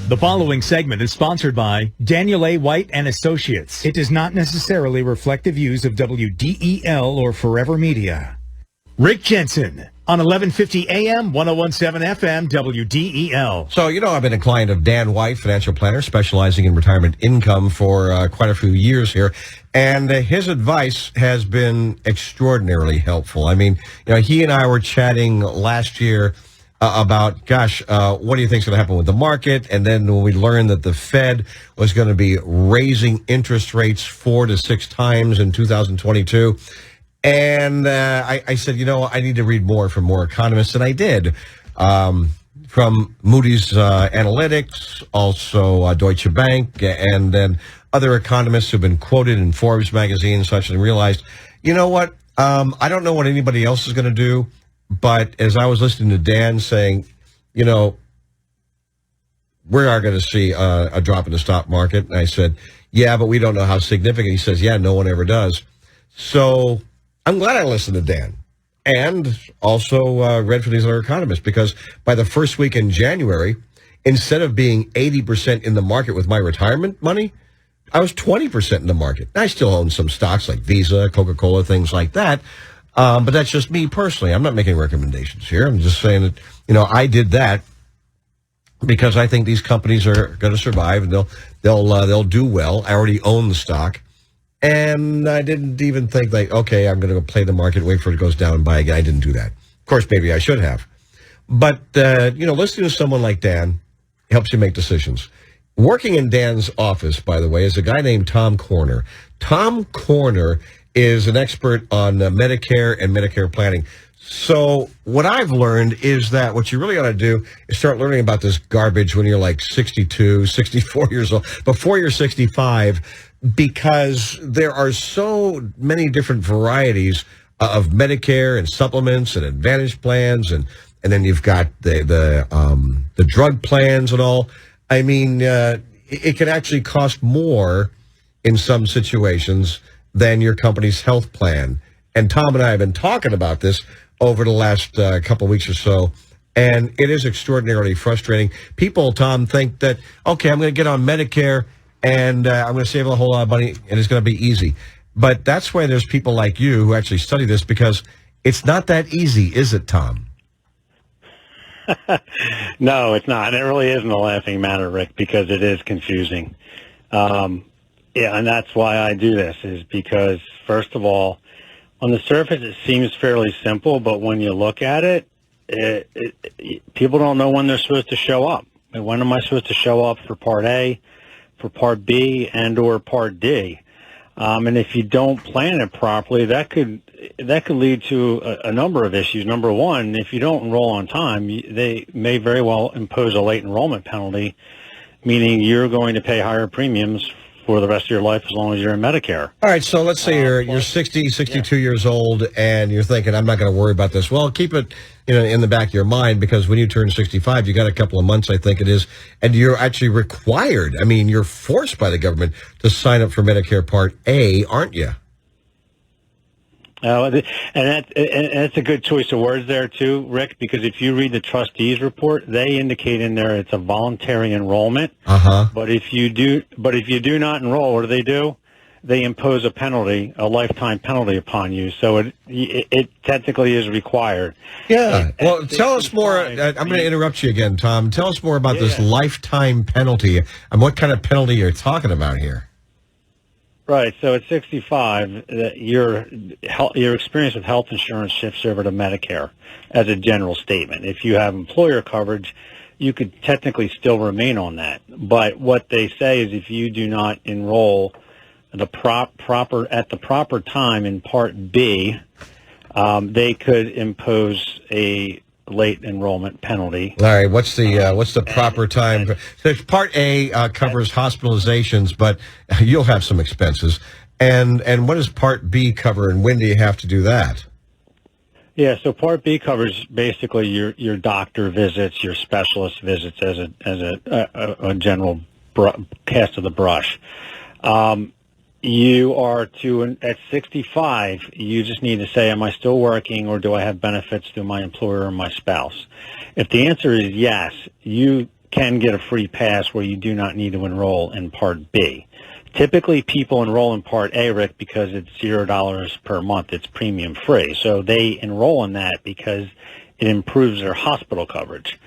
The following segment is sponsored by Daniel A. White and Associates. It does not necessarily reflect the views of WDEL or Forever Media. Rick Jensen on 1150 AM, 1017 FM, WDEL. So, I've been a client of Dan White, financial planner, specializing in retirement income for quite a few years here. And his advice has been extraordinarily helpful. I mean, he and I were chatting last year about, what do you think is going to happen with the market? And then when we learned that the Fed was going to be raising interest rates 4 to 6 times in 2022. And I said, I need to read more from more economists, and I did. From Moody's Analytics, also Deutsche Bank, and then other economists who've been quoted in Forbes magazine and such, and realized, I don't know what anybody else is going to do, but as I was listening to Dan saying, we are going to see a drop in the stock market, and I said, yeah, but we don't know how significant. He says, yeah, no one ever does. So I'm glad I listened to Dan and also read from these other economists, because by the first week in January, instead of being 80% in the market with my retirement money, I was 20% in the market. I still own some stocks like Visa, Coca-Cola, things like that. But that's just me personally. I'm not making recommendations here. I'm just saying that, I did that because I think these companies are going to survive and they'll do well. I already own the stock. And I didn't even think okay, I'm going to go play the market, wait for it goes down and buy again. I didn't do that. Of course, maybe I should have. But, listening to someone like Dan helps you make decisions. Working in Dan's office, by the way, is a guy named Tom Corner. Tom Corner is an expert on Medicare and Medicare planning. So what I've learned is that what you really ought to do is start learning about this garbage when you're like 62, 64 years old, before you're 65, because there are so many different varieties of Medicare and supplements and advantage plans, and then you've got the drug plans and all. I mean, it can actually cost more in some situations than your company's health plan. And Tom and I have been talking about this over the last couple of weeks or so, and it is extraordinarily frustrating. People, Tom, think that, okay, I'm going to get on Medicare, and I'm going to save a whole lot of money, and it's going to be easy. But that's why there's people like you who actually study this, because it's not that easy, is it, Tom? No, it's not. And it really isn't a laughing matter, Rick, because it is confusing. And that's why I do this, is because, first of all, on the surface, it seems fairly simple, but when you look at it, people don't know when they're supposed to show up. And when am I supposed to show up for Part A, for Part B, and or Part D? And if you don't plan it properly, that could lead to a number of issues. Number one, if you don't enroll on time, they may very well impose a late enrollment penalty, meaning you're going to pay higher premiums for the rest of your life as long as you're in Medicare. All right, so let's say you're 60, 62 years old, and you're thinking, I'm not going to worry about this. Well, keep it in the back of your mind, because when you turn 65, you got a couple of months, I think it is, and you're actually required, you're forced by the government to sign up for Medicare Part A, aren't you? And that's a good choice of words there too, Rick, because if you read the trustees report, they indicate in there it's a voluntary enrollment. But if you do not enroll, what do? They impose a penalty, a lifetime penalty upon you. So it technically is required. Yeah. Well, tell us more. I'm going to interrupt you again, Tom. Tell us more about this lifetime penalty and what kind of penalty you're talking about here. Right. So at 65, your experience with health insurance shifts over to Medicare as a general statement. If you have employer coverage, you could technically still remain on that. But what they say is if you do not enroll at the proper time in Part B, they could impose a late enrollment penalty. All right, what's the proper time? So Part A covers hospitalizations, but you'll have some expenses. And what does Part B cover, and when do you have to do that? Yeah, so Part B covers basically your doctor visits, your specialist visits as a general cast of the brush. You are at 65, you just need to say, am I still working, or do I have benefits through my employer or my spouse? If the answer is yes, you can get a free pass where you do not need to enroll in Part B. Typically, people enroll in Part A, Rick, because it's $0 per month. It's premium free. So they enroll in that because it improves their hospital coverage.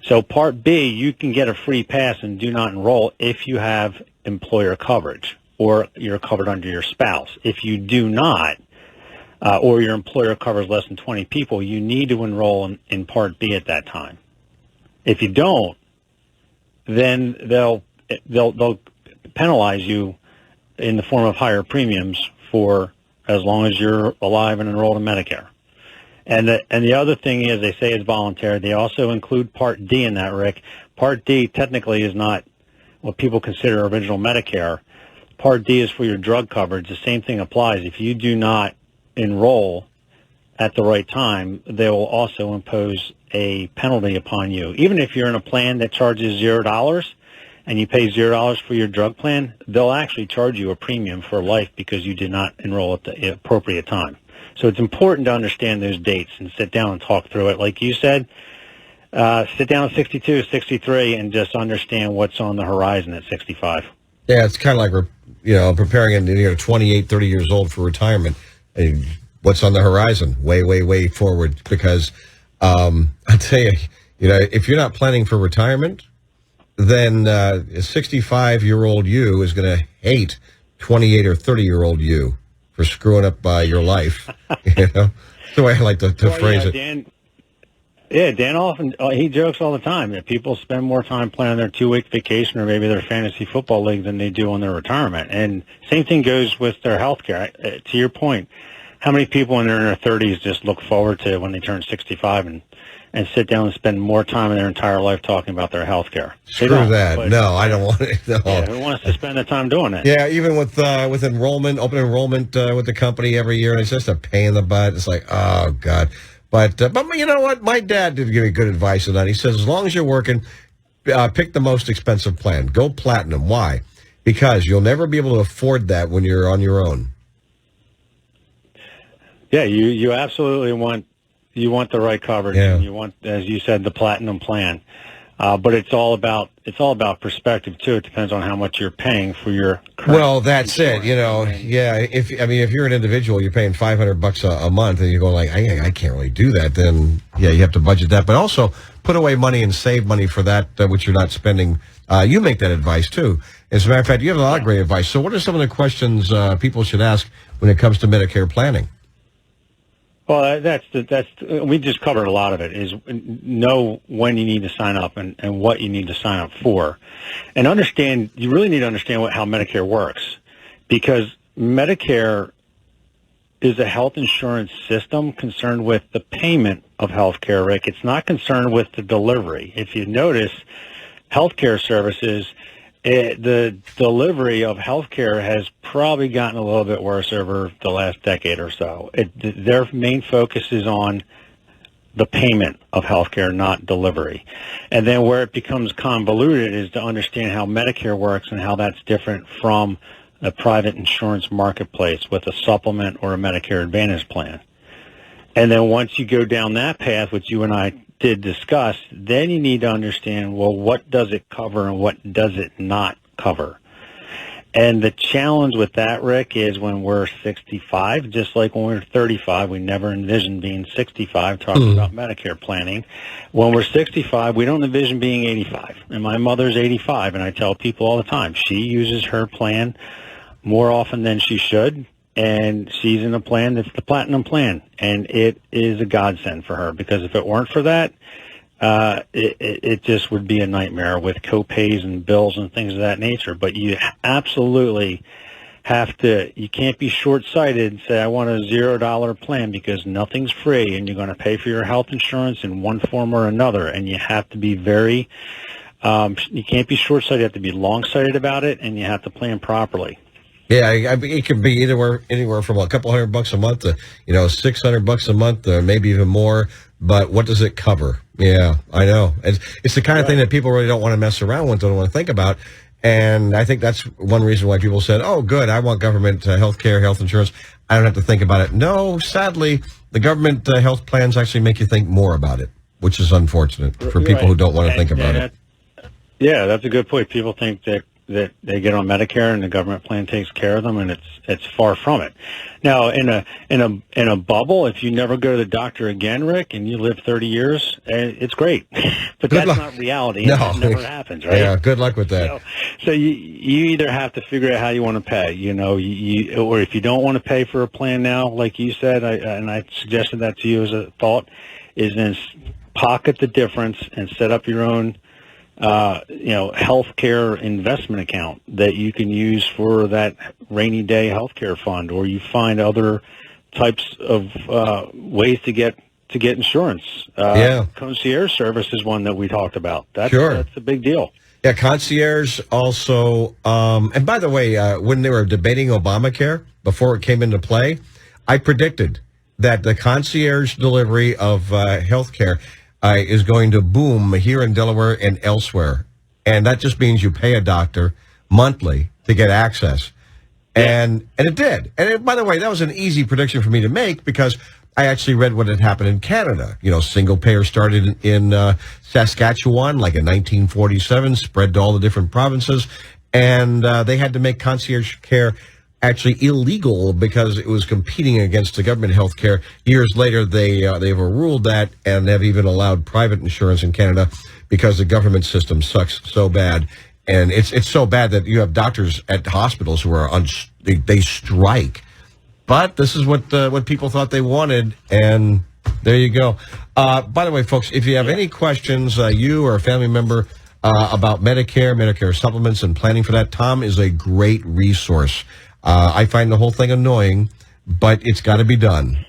So Part B, you can get a free pass and do not enroll if you have employer coverage or you're covered under your spouse. If you do not, or your employer covers less than 20 people, you need to enroll in Part B at that time. If you don't, then they'll penalize you in the form of higher premiums for as long as you're alive and enrolled in Medicare. And the other thing is they say it's voluntary. They also include Part D in that, Rick. Part D technically is not what people consider original Medicare. Part D is for your drug coverage. The same thing applies. If you do not enroll at the right time, they will also impose a penalty upon you. Even if you're in a plan that charges $0 and you pay $0 for your drug plan, they'll actually charge you a premium for life because you did not enroll at the appropriate time. So it's important to understand those dates and sit down and talk through it. Like you said, sit down at 62, 63, and just understand what's on the horizon at 65. Yeah, it's kind of like we're, preparing and 28, 30 years old for retirement. And what's on the horizon? Way, way, way forward. Because I tell you, if you're not planning for retirement, then a 65-year-old you is going to hate 28 or 30-year-old you for screwing up your life. That's the way I like to phrase it. Dan often, he jokes all the time that people spend more time planning their 2-week vacation or maybe their fantasy football league than they do on their retirement. And same thing goes with their health care. To your point, how many people when they're in their 30s just look forward to when they turn 65 and sit down and spend more time in their entire life talking about their health care? Screw that. No, I don't want it. No. Yeah, who wants to spend the time doing it? Yeah, even with enrollment, open enrollment with the company every year, and it's just a pain in the butt. It's like, oh, God. But you know what? My dad did give me good advice on that. He says, as long as you're working, pick the most expensive plan. Go platinum. Why? Because you'll never be able to afford that when you're on your own. Yeah, you absolutely want the right coverage, and you want, as you said, the platinum plan. But it's all about perspective too. It depends on how much you're paying for your current. Well, that's it. Yeah. If you're an individual, you're paying $500 a month, and you're going like, I can't really do that. Then you have to budget that, but also put away money and save money for that which you're not spending. You make that advice too. As a matter of fact, you have a lot of great advice. So, what are some of the questions people should ask when it comes to Medicare planning? Well, we just covered a lot of it, is know when you need to sign up and what you need to sign up for. And you really need to understand how Medicare works, because Medicare is a health insurance system concerned with the payment of health care, Rick. It's not concerned with the delivery. If you notice, healthcare services, the delivery of healthcare has probably gotten a little bit worse over the last decade or so. Their main focus is on the payment of healthcare, not delivery. And then where it becomes convoluted is to understand how Medicare works and how that's different from a private insurance marketplace with a supplement or a Medicare Advantage plan. And then once you go down that path, which you and I did discuss, then you need to understand, well, what does it cover and what does it not cover? And the challenge with that, Rick, is when we're 65, just like when we were 35, we never envisioned being 65, talking about Medicare planning. When we're 65, we don't envision being 85. And my mother's 85, and I tell people all the time, she uses her plan more often than she should. And she's in a plan that's the platinum plan, and it is a godsend for her, because if it weren't for that, it just would be a nightmare with co-pays and bills and things of that nature. But you absolutely you can't be short-sighted and say, I want a $0 plan, because nothing's free, and you're going to pay for your health insurance in one form or another, and you have to be you can't be short-sighted, you have to be long-sighted about it, and you have to plan properly. Yeah, it could be anywhere from a couple $100 a month to $600 a month, or maybe even more. But what does it cover? Yeah, I know. It's the kind of thing that people really don't want to mess around with, don't want to think about. And I think that's one reason why people said, "Oh, good, I want government health care, health insurance. I don't have to think about it." No, sadly, the government health plans actually make you think more about it, which is unfortunate for people who don't want to think about it. Yeah, that's a good point. People think that they get on Medicare and the government plan takes care of them, and it's far from it. Now, in a bubble, if you never go to the doctor again, Rick, and you live 30 years, it's great. But Good that's luck. not reality. No, And that never happens, right? Yeah, good luck with that. So you either have to figure out how you want to pay, or if you don't want to pay for a plan now, like you said, and I suggested that to you as a thought, is then pocket the difference and set up your own healthcare investment account that you can use for that rainy day healthcare fund, or you find other types of ways to get insurance. Concierge service is one that we talked about. That's a big deal. Yeah, concierge also. And by the way, when they were debating Obamacare before it came into play, I predicted that the concierge delivery of health care is going to boom here in Delaware and elsewhere. And that just means you pay a doctor monthly to get access. And it did. And by the way, that was an easy prediction for me to make because I actually read what had happened in Canada. Single payer started in Saskatchewan like in 1947, spread to all the different provinces. And they had to make concierge care actually illegal because it was competing against the government health care. Years later, they've overruled that and have even allowed private insurance in Canada because the government system sucks so bad. And it's so bad that you have doctors at hospitals who are they strike. But this is what people thought they wanted, and there you go. By the way, folks, if you have any questions, you or a family member about Medicare supplements and planning for that, Tom is a great resource. I find the whole thing annoying, but it's got to be done,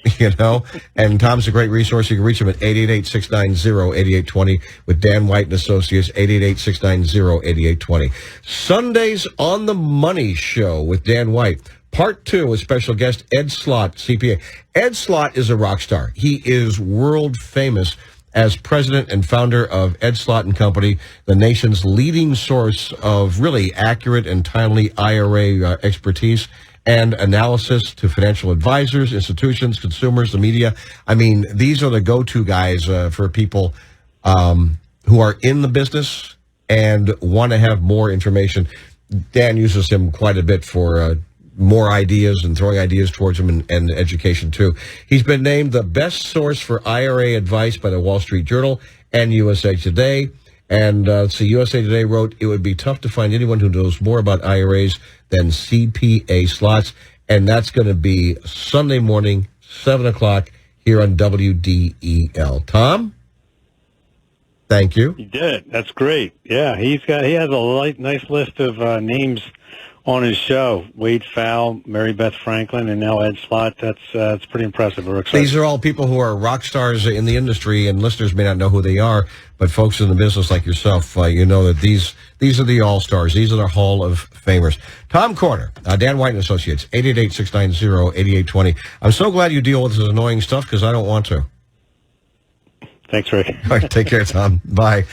And Tom's a great resource. You can reach him at 888-690-8820 with Dan White and Associates, 888-690-8820. Sundays on the Money Show with Dan White. Part 2 with special guest Ed Slott, CPA. Ed Slott is a rock star. He is world famous as president and founder of Ed Slott & Company, the nation's leading source of really accurate and timely IRA expertise and analysis to financial advisors, institutions, consumers, the media. I mean, these are the go-to guys for people who are in the business and want to have more information. Dan uses him quite a bit for more ideas and throwing ideas towards him and education too. He's been named the best source for IRA advice by the Wall Street Journal and USA Today. And USA Today wrote, it would be tough to find anyone who knows more about IRAs than CPA Slots. And that's going to be Sunday morning, 7 o'clock here on WDEL. Tom? Thank you. You did. That's great. Yeah, he has a nice list of names on his show. Wade Fowle, Mary Beth Franklin, and now Ed Slott. That's pretty impressive. We're excited. These are all people who are rock stars in the industry, and listeners may not know who they are, but folks in the business like yourself, you know that these are the all-stars. These are the Hall of Famers. Tom Corner, Dan White & Associates, 888-690-8820. I'm so glad you deal with this annoying stuff because I don't want to. Thanks, Rick. All right, take care, Tom. Bye.